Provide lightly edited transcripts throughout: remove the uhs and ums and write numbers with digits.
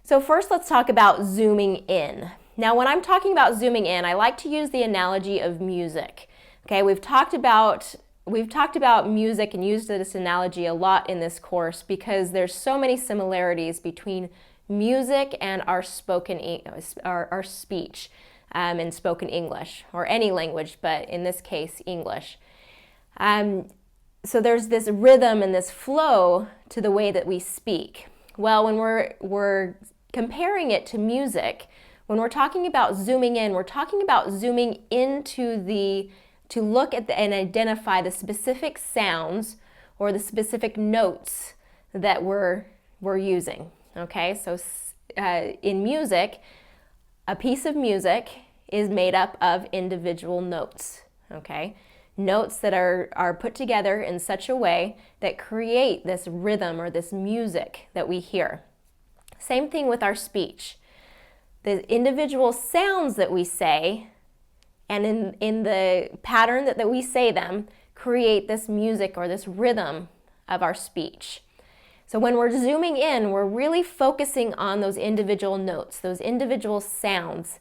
So first let's talk about zooming in. Now when I'm talking about zooming in, I like to use the analogy of music. Okay, we've talked about music and used this analogy a lot in this course because there's so many similarities between music and our our speech in spoken English, or any language, but in this case English. So there's this rhythm and this flow to the way that we speak. Well, when we're comparing it to music, when we're talking about zooming in, we're talking about zooming into to look at and identify the specific sounds or the specific notes that we're using. Okay, so in music, a piece of music is made up of individual notes. Okay, notes that are put together in such a way that create this rhythm or this music that we hear. Same thing with our speech. The individual sounds that we say and in the pattern that we say them create this music or this rhythm of our speech. So when we're zooming in, we're really focusing on those individual notes, those individual sounds.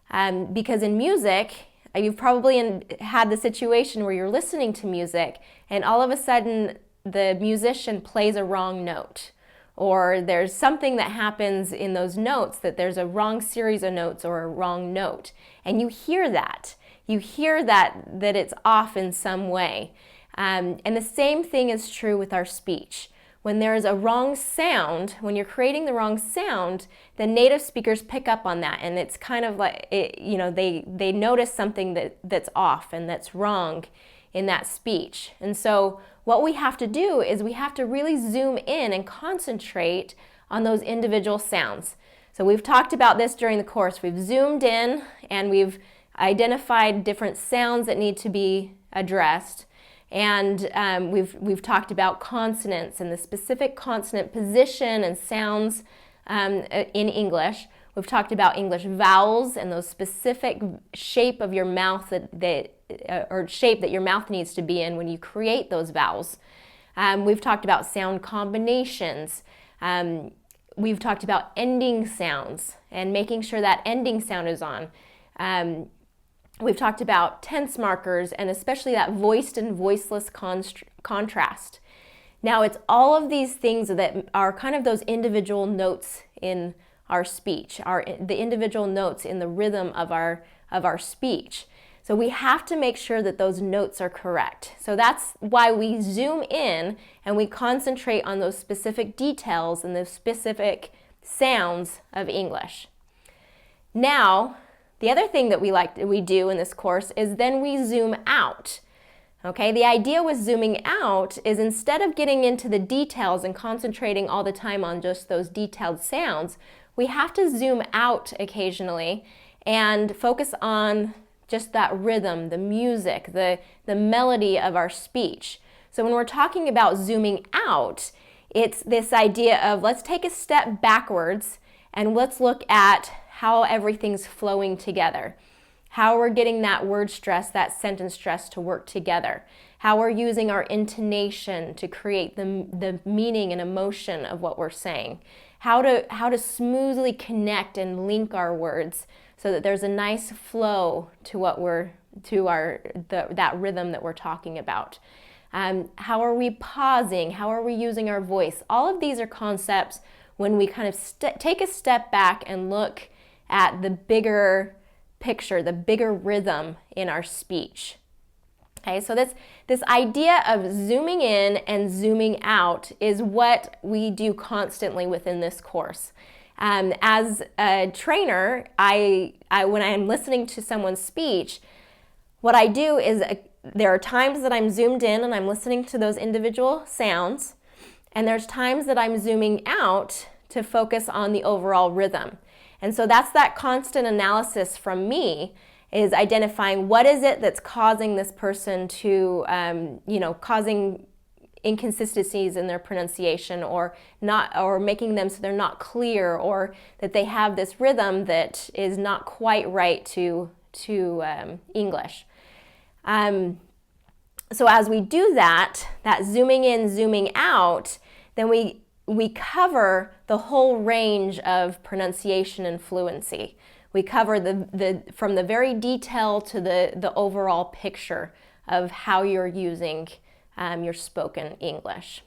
Because in music, you've probably had the situation where you're listening to music and all of a sudden the musician plays a wrong note. Or there's something that happens in those notes, that there's a wrong series of notes or a wrong note. And you hear that. You hear that it's off in some way. And the same thing is true with our speech. When there's a wrong sound, when you're creating the wrong sound, the native speakers pick up on that. And it's kind of like, they notice something that's off and that's wrong in that speech. And so what we have to do is we have to really zoom in and concentrate on those individual sounds. So we've talked about this during the course. We've zoomed in and we've identified different sounds that need to be addressed. And we've talked about consonants and the specific consonant position and sounds in English. We've talked about English vowels and those specific shape of your mouth or shape that your mouth needs to be in when you create those vowels. We've talked about sound combinations. We've talked about ending sounds and making sure that ending sound is on. We've talked about tense markers and especially that voiced and voiceless contrast. Now it's all of these things that are kind of those individual notes in our speech, the individual notes in the rhythm of our speech. So we have to make sure that those notes are correct. So that's why we zoom in and we concentrate on those specific details and those specific sounds of English. Now, the other thing that we do in this course is then we zoom out. Okay, the idea with zooming out is instead of getting into the details and concentrating all the time on just those detailed sounds, we have to zoom out occasionally and focus on just that rhythm, the music, the melody of our speech. So when we're talking about zooming out, it's this idea of let's take a step backwards and let's look at how everything's flowing together. How we're getting that word stress, that sentence stress to work together. How we're using our intonation to create the meaning and emotion of what we're saying. How to smoothly connect and link our words so that there's a nice flow to that rhythm that we're talking about. How are we pausing? How are we using our voice? All of these are concepts when we kind of take a step back and look at the bigger picture, the bigger rhythm in our speech. Okay, so this idea of zooming in and zooming out is what we do constantly within this course. As a trainer, when I'm listening to someone's speech, what I do is there are times that I'm zoomed in and I'm listening to those individual sounds, and there's times that I'm zooming out to focus on the overall rhythm. And so that's that constant analysis from me, is identifying what is it that's causing this person to, causing inconsistencies in their pronunciation or making them so they're not clear, or that they have this rhythm that is not quite right to English. So as we do that zooming in, zooming out, then we we cover the whole range of pronunciation and fluency. We cover from the very detail to the overall picture of how you're using your spoken English.